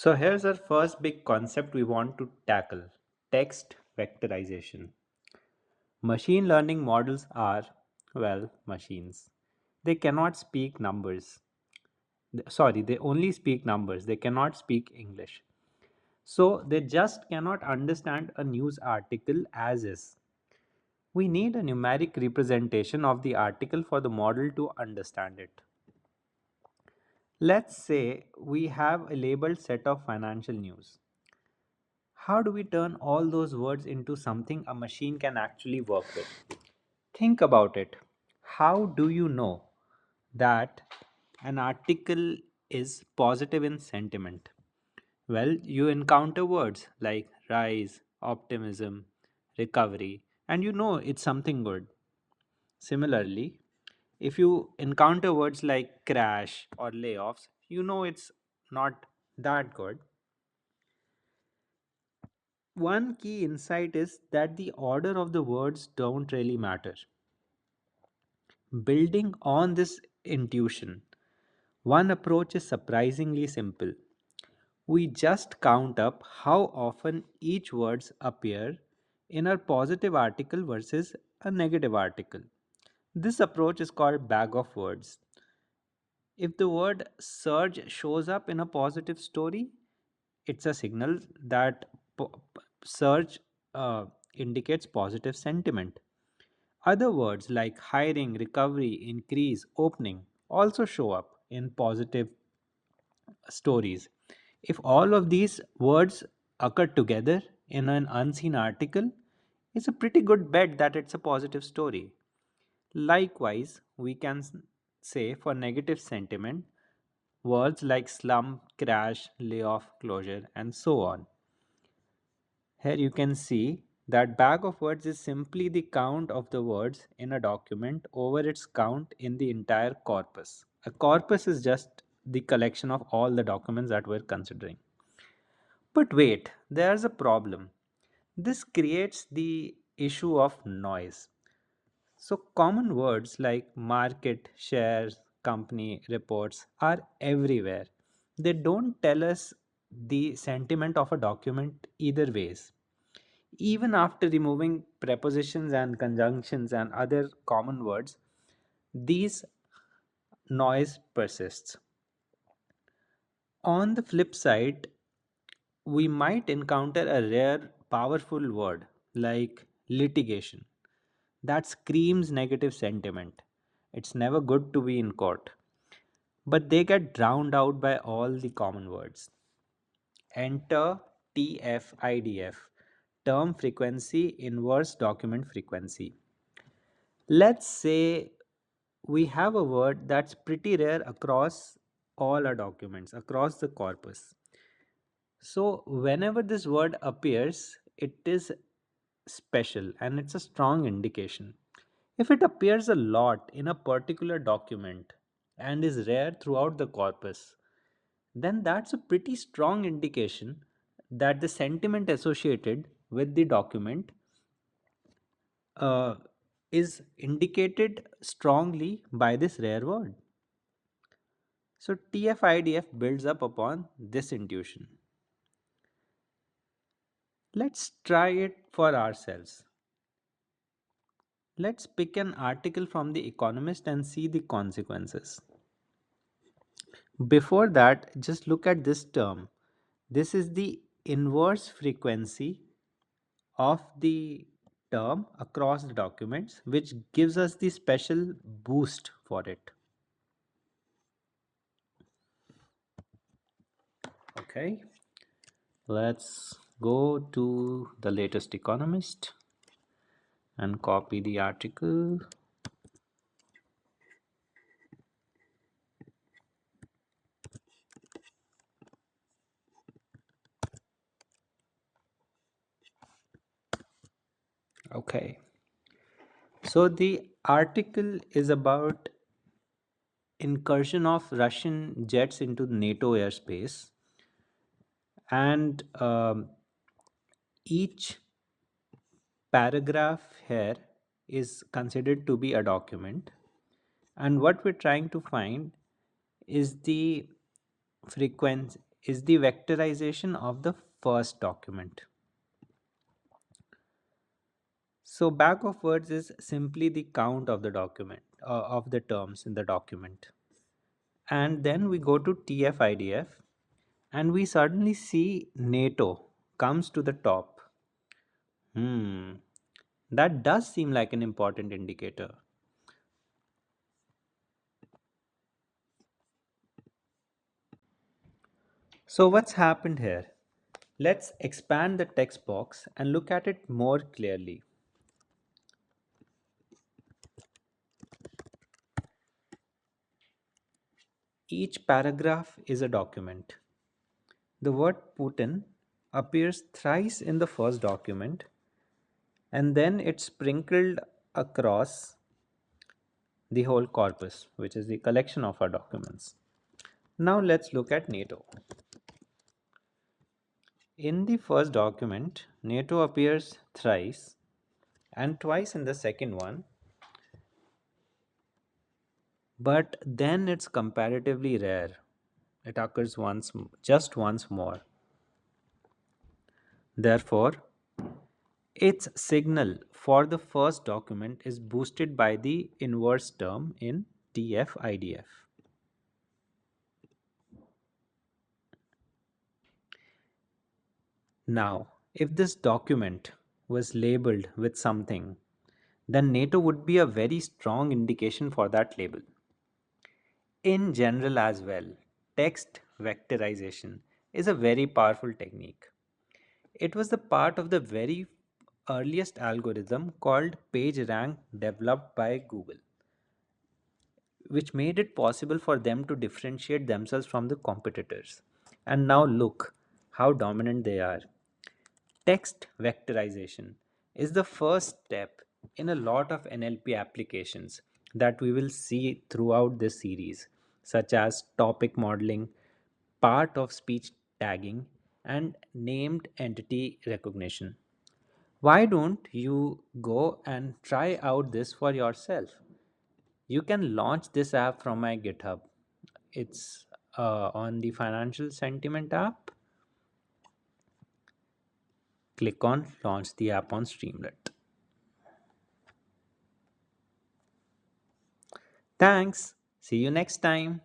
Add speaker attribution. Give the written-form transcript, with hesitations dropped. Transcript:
Speaker 1: So here's our first big concept we want to tackle: text vectorization. Machine learning models are, well, machines. They cannot speak numbers. Sorry, they only speak numbers. They cannot speak English. So they just cannot understand a news article as is. We need a numeric representation of the article for the model to understand it. Let's say we have a labeled set of financial news. How do we turn all those words into something a machine can actually work with? Think about it. How do you know that an article is positive in sentiment? Well, you encounter words like rise, optimism, recovery, and you know it's something good. Similarly, if you encounter words like crash or layoffs, you know it's not that good. One key insight is that the order of the words don't really matter. Building on this intuition, one approach is surprisingly simple. We just count up how often each words appear in a positive article versus a negative article. This approach is called bag of words. If the word surge shows up in a positive story, it's a signal that surge indicates positive sentiment. Other words like hiring, recovery, increase, opening also show up in positive stories. If all of these words occur together in an unseen article, it's a pretty good bet that it's a positive story. Likewise, we can say for negative sentiment, words like slump, crash, layoff, closure, and so on. Here you can see that bag of words is simply the count of the words in a document over its count in the entire corpus. A corpus is just the collection of all the documents that we're considering. But wait, there's a problem. This creates the issue of noise. So, common words like market, shares, company, reports are everywhere. They don't tell us the sentiment of a document either ways. Even after removing prepositions and conjunctions and other common words, these noise persists. On the flip side, we might encounter a rare, powerful word like litigation that screams negative sentiment. It's never good to be in court, but they get drowned out by all the common words. Enter TF-IDF, term frequency inverse document frequency. Let's say we have a word that's pretty rare across all our documents, across the corpus. So, whenever this word appears, it is special and it's a strong indication. If it appears a lot in a particular document and is rare throughout the corpus, then that's a pretty strong indication that the sentiment associated with the document uh, is indicated strongly by this rare word. So, TF-IDF builds up upon this intuition. Let's try it for ourselves. Let's pick an article from The Economist and see the consequences. Before that, just look at this term. This is the inverse frequency of the term across the documents, which gives us the special boost for it. Okay, let's go to the latest Economist and copy the article. Okay, so the article is about incursion of Russian jets into NATO airspace, and each paragraph here is considered to be a document. And what we're trying to find is the frequency. is the vectorization of the first document. So, bag of words is simply the count of the document, of the terms in the document. And then we go to TF-IDF and we suddenly see NATO comes to the top. Hmm, that does seem like an important indicator. So, what's happened here? Let's expand the text box and look at it more clearly. Each paragraph is a document. The word Putin appears thrice in the first document and then it's sprinkled across the whole corpus, which is the collection of our documents. Now let's look at NATO. In the first document, NATO appears thrice and twice in the second one, but then it's comparatively rare. It occurs just once more. Therefore, its signal for the first document is boosted by the inverse term in TF-IDF. Now, if this document was labeled with something, then NATO would be a very strong indication for that label. In general, as well, text vectorization is a very powerful technique. It was the part of the very earliest algorithm called PageRank developed by Google, which made it possible for them to differentiate themselves from the competitors. And now look how dominant they are. Text vectorization is the first step in a lot of NLP applications that we will see throughout this series, such as topic modeling, part of speech tagging, and named entity recognition. Why don't you go and try out this for yourself? You can launch this app from my GitHub. It's on the Financial Sentiment app. Click on launch the app on Streamlit. Thanks. See you next time.